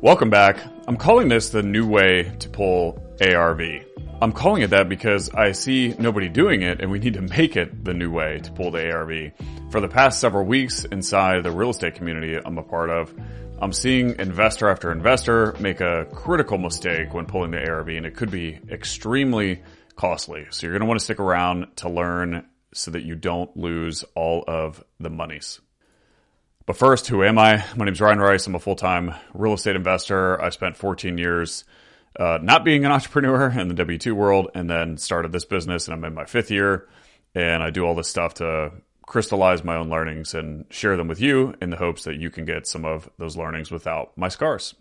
Welcome back. I'm calling this the new way to pull ARV. I'm calling it that because I see nobody doing it and we need to make it the new way to pull the ARV. For the past several weeks inside the real estate community I'm a part of, I'm seeing investor after investor make a critical mistake when pulling the ARV, and it could be extremely costly. So you're going to want to stick around to learn so that you don't lose all of the monies. But first, who am I? My name is Ryan Rice. I'm a full-time real estate investor. I spent 14 years not being an entrepreneur in the W-2 world, and then started this business, and I'm in my 5th year. And I do all this stuff to crystallize my own learnings and share them with you in the hopes that you can get some of those learnings without my scars.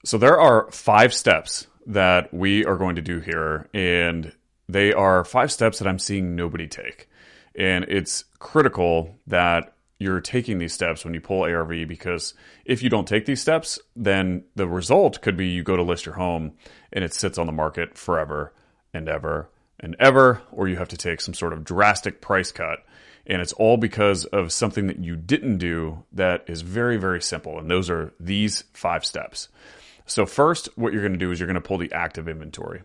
So there are 5 steps that we are going to do here, and they are 5 steps that I'm seeing nobody take. And it's critical that you're taking these steps when you pull ARV, because if you don't take these steps, then the result could be you go to list your home and it sits on the market forever and ever and ever, or you have to take some sort of drastic price cut. And it's all because of something that you didn't do that is very, very simple. And those are these 5 steps. So first, what you're going to do is you're going to pull the active inventory.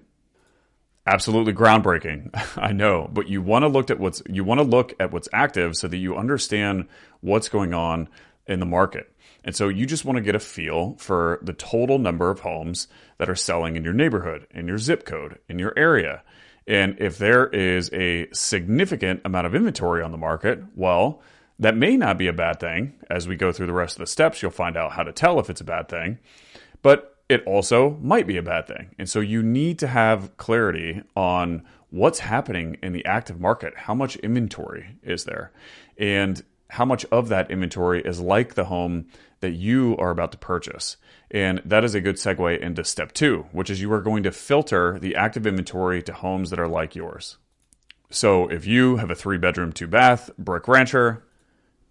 Absolutely groundbreaking, I know, but you want to look at what's active so that you understand what's going on in the market. And so you just want to get a feel for the total number of homes that are selling in your neighborhood, in your zip code, in your area. And if there is a significant amount of inventory on the market, well, that may not be a bad thing. As we go through the rest of the steps, you'll find out how to tell if it's a bad thing. But it also might be a bad thing. And so you need to have clarity on what's happening in the active market. How much inventory is there? And how much of that inventory is like the home that you are about to purchase? And that is a good segue into step 2, which is you are going to filter the active inventory to homes that are like yours. So if you have a 3-bedroom, 2-bath brick rancher,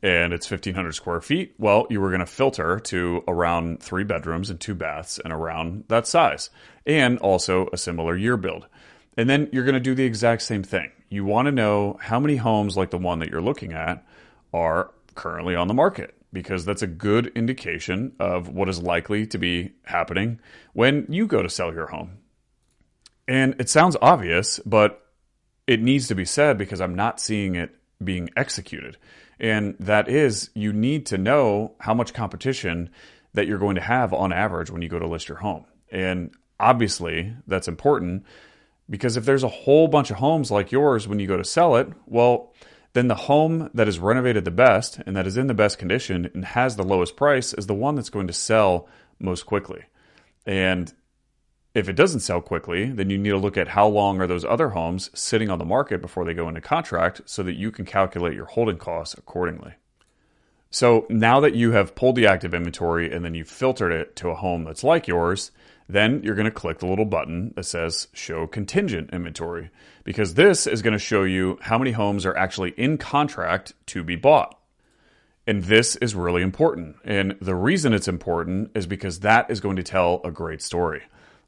and it's 1,500 square feet, well, you were going to filter to around 3 bedrooms and 2 baths and around that size, and also a similar year build. And then you're going to do the exact same thing. You want to know how many homes like the one that you're looking at are currently on the market, because that's a good indication of what is likely to be happening when you go to sell your home. And it sounds obvious, but it needs to be said because I'm not seeing it being executed. And that is, you need to know how much competition that you're going to have on average when you go to list your home. And obviously that's important, because if there's a whole bunch of homes like yours when you go to sell it, well, then the home that is renovated the best and that is in the best condition and has the lowest price is the one that's going to sell most quickly. And if it doesn't sell quickly, then you need to look at how long are those other homes sitting on the market before they go into contract so that you can calculate your holding costs accordingly. So now that you have pulled the active inventory and then you've filtered it to a home that's like yours, then you're going to click the little button that says Show Contingent Inventory, because this is going to show you how many homes are actually in contract to be bought. And this is really important. And the reason it's important is because that is going to tell a great story.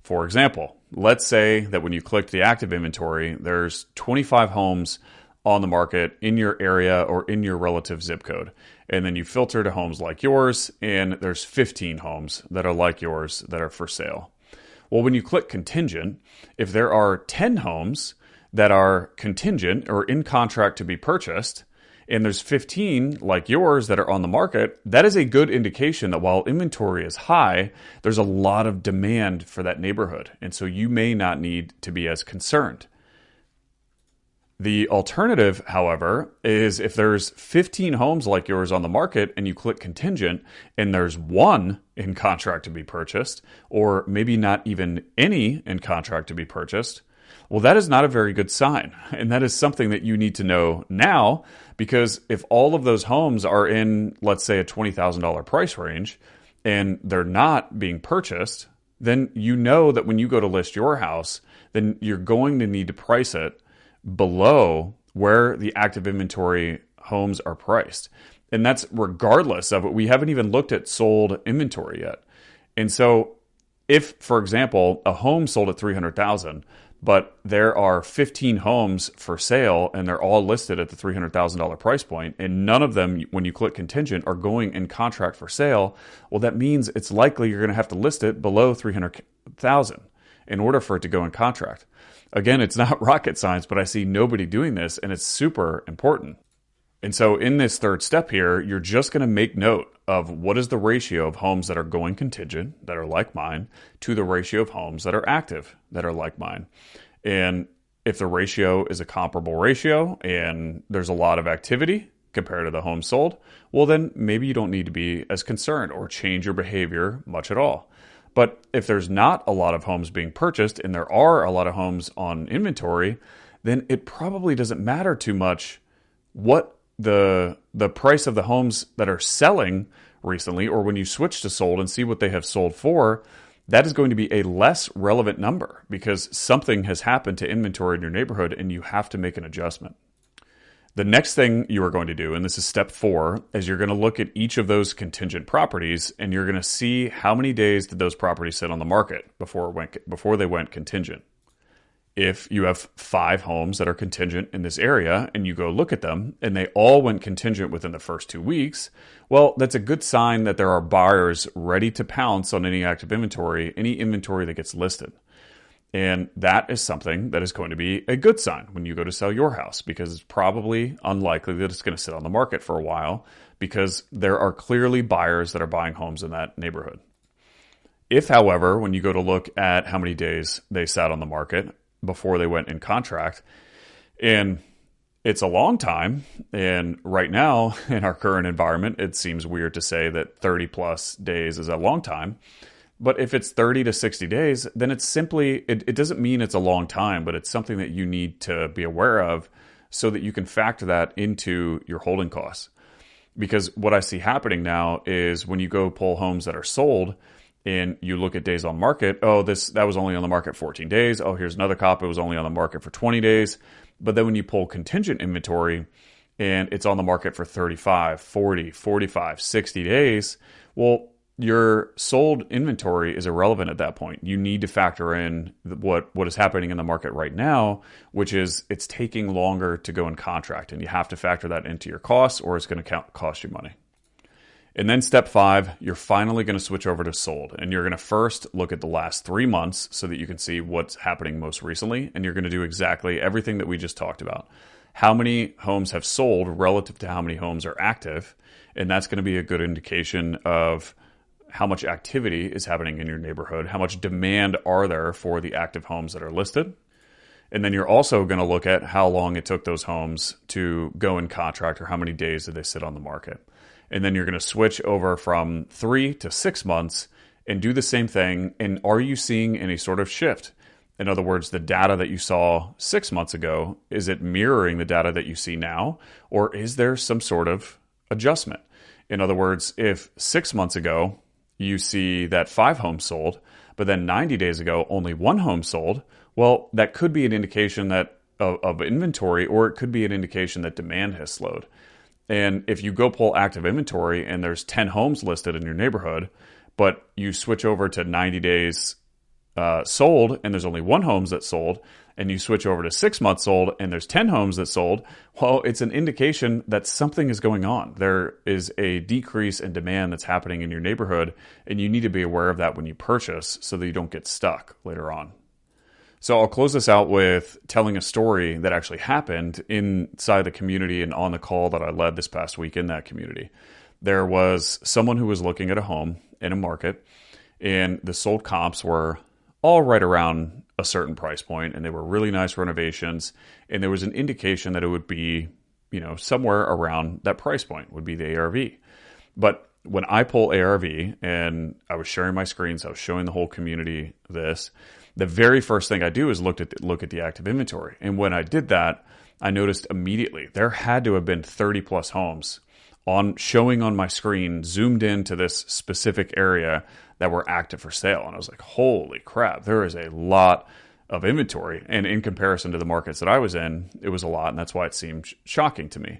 For example, let's say that when you click the active inventory, there's 25 homes on the market in your area or in your relative zip code. And then you filter to homes like yours, and there's 15 homes that are like yours that are for sale. Well, when you click contingent, if there are 10 homes that are contingent or in contract to be purchased, and there's 15 like yours that are on the market, that is a good indication that while inventory is high, there's a lot of demand for that neighborhood. And so you may not need to be as concerned. The alternative, however, is if there's 15 homes like yours on the market and you click contingent and there's 1 in contract to be purchased, or maybe not even any in contract to be purchased, well, that is not a very good sign. And that is something that you need to know now, because if all of those homes are in, let's say, a $20,000 price range and they're not being purchased, then you know that when you go to list your house, then you're going to need to price it below where the active inventory homes are priced. And that's regardless of it. We haven't even looked at sold inventory yet. And so if, for example, a home sold at $300,000, But there are 15 homes for sale, and they're all listed at the $300,000 price point, and none of them, when you click contingent, are going in contract for sale. Well, that means it's likely you're going to have to list it below 300,000 in order for it to go in contract. Again, it's not rocket science, but I see nobody doing this, and it's super important. And so in this third step here, you're just going to make note of what is the ratio of homes that are going contingent, that are like mine, to the ratio of homes that are active, that are like mine. And if the ratio is a comparable ratio and there's a lot of activity compared to the homes sold, well, then maybe you don't need to be as concerned or change your behavior much at all. But if there's not a lot of homes being purchased and there are a lot of homes on inventory, then it probably doesn't matter too much what the price of the homes that are selling recently, or when you switch to sold and see what they have sold for. That is going to be a less relevant number because something has happened to inventory in your neighborhood and you have to make an adjustment. The next thing you are going to do, and this is step 4, is you're going to look at each of those contingent properties and you're going to see how many days did those properties sit on the market before they went contingent. If you have 5 homes that are contingent in this area and you go look at them and they all went contingent within the first 2 weeks, well, that's a good sign that there are buyers ready to pounce on any active inventory, any inventory that gets listed. And that is something that is going to be a good sign when you go to sell your house, because it's probably unlikely that it's going to sit on the market for a while because there are clearly buyers that are buying homes in that neighborhood. If, however, when you go to look at how many days they sat on the market before they went in contract, and it's a long time, and right now in our current environment, it seems weird to say that 30 plus days is a long time. But if it's 30 to 60 days, then it's simply, it doesn't mean it's a long time, but it's something that you need to be aware of so that you can factor that into your holding costs. Because what I see happening now is when you go pull homes that are sold and you look at days on market, that was only on the market 14 days. Oh, here's another cop. It was only on the market for 20 days. But then when you pull contingent inventory and it's on the market for 35, 40, 45, 60 days, well, your sold inventory is irrelevant at that point. You need to factor in what is happening in the market right now, which is it's taking longer to go in contract. And you have to factor that into your costs or it's going to cost you money. And then step 5, you're finally going to switch over to sold. And you're going to first look at the last 3 months so that you can see what's happening most recently. And you're going to do exactly everything that we just talked about. How many homes have sold relative to how many homes are active. And that's going to be a good indication of how much activity is happening in your neighborhood. How much demand are there for the active homes that are listed. And then you're also going to look at how long it took those homes to go in contract or how many days did they sit on the market. And then you're going to switch over from 3 to 6 months and do the same thing. And are you seeing any sort of shift? In other words, the data that you saw 6 months ago, is it mirroring the data that you see now? Or is there some sort of adjustment? In other words, if 6 months ago you see that 5 homes sold, but then 90 days ago only 1 home sold, well, that could be an indication that of inventory, or it could be an indication that demand has slowed. And if you go pull active inventory and there's 10 homes listed in your neighborhood, but you switch over to 90 days sold and there's only 1 home that sold, and you switch over to 6 months sold and there's 10 homes that sold, well, it's an indication that something is going on. There is a decrease in demand that's happening in your neighborhood, and you need to be aware of that when you purchase so that you don't get stuck later on. So I'll close this out with telling a story that actually happened inside the community and on the call that I led this past week in that community. There was someone who was looking at a home in a market, and the sold comps were all right around a certain price point, and they were really nice renovations, and there was an indication that it would be, somewhere around that price point would be the ARV. But when I pull ARV and I was sharing my screens, I was showing the whole community this, the very first thing I do is look at the active inventory. And when I did that, I noticed immediately there had to have been 30 plus homes showing on my screen, zoomed into this specific area that were active for sale. And I was like, holy crap, there is a lot of inventory. And in comparison to the markets that I was in, it was a lot. And that's why it seemed shocking to me.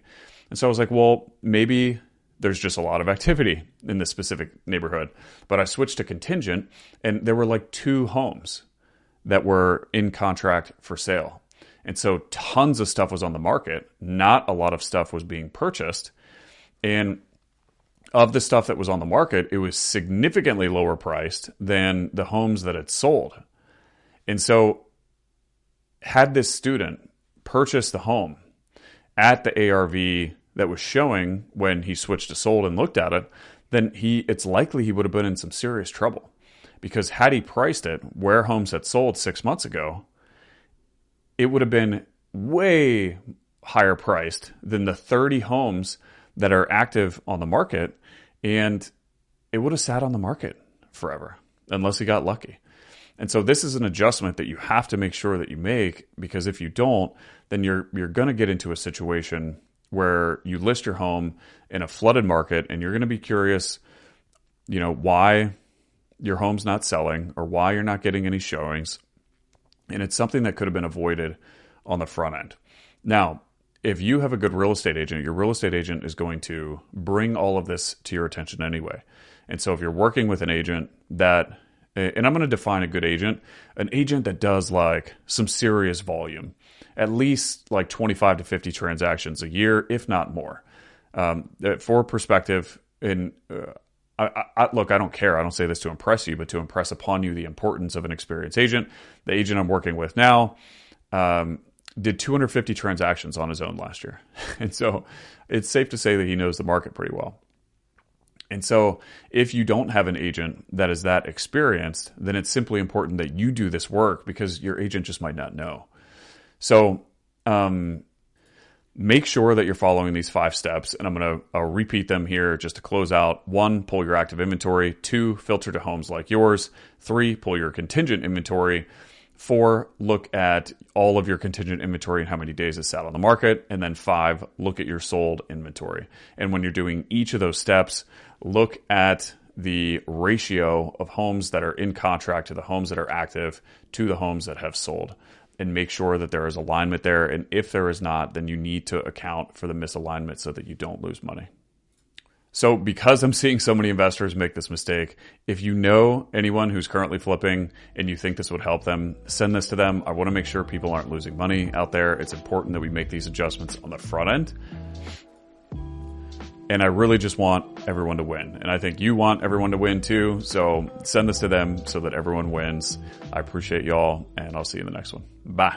And so I was like, well, maybe there's just a lot of activity in this specific neighborhood. But I switched to contingent and there were like 2 homes that were in contract for sale. And so tons of stuff was on the market. Not a lot of stuff was being purchased. And of the stuff that was on the market, it was significantly lower priced than the homes that had sold. And so had this student purchased the home at the ARV that was showing when he switched to sold and looked at it, then it's likely he would have been in some serious trouble. Because had he priced it where homes had sold 6 months ago, it would have been way higher priced than the 30 homes that are active on the market, and it would have sat on the market forever unless he got lucky. And so this is an adjustment that you have to make sure that you make, because if you don't, then you're going to get into a situation where you list your home in a flooded market and you're going to be curious, why your home's not selling or why you're not getting any showings. And it's something that could have been avoided on the front end. Now, if you have a good real estate agent, your real estate agent is going to bring all of this to your attention anyway. And so if you're working with an agent that, and I'm going to define a good agent, an agent that does like some serious volume, at least like 25 to 50 transactions a year, if not more. For perspective, look, I don't care. I don't say this to impress you, but to impress upon you the importance of an experienced agent. The agent I'm working with now did 250 transactions on his own last year. And so it's safe to say that he knows the market pretty well. And so if you don't have an agent that is that experienced, then it's simply important that you do this work, because your agent just might not know. So make sure that you're following these 5 steps, and I'll repeat them here just to close out. 1, pull your active inventory. 2, filter to homes like yours. 3, pull your contingent inventory. 4, look at all of your contingent inventory and how many days it's sat on the market. And then 5, look at your sold inventory. And when you're doing each of those steps, look at the ratio of homes that are in contract to the homes that are active to the homes that have sold, and make sure that there is alignment there. And if there is not, then you need to account for the misalignment so that you don't lose money. So because I'm seeing so many investors make this mistake, if you know anyone who's currently flipping and you think this would help them, send this to them. I want to make sure people aren't losing money out there. It's important that we make these adjustments on the front end. And I really just want everyone to win. And I think you want everyone to win too. So send this to them so that everyone wins. I appreciate y'all, and I'll see you in the next one. Bye.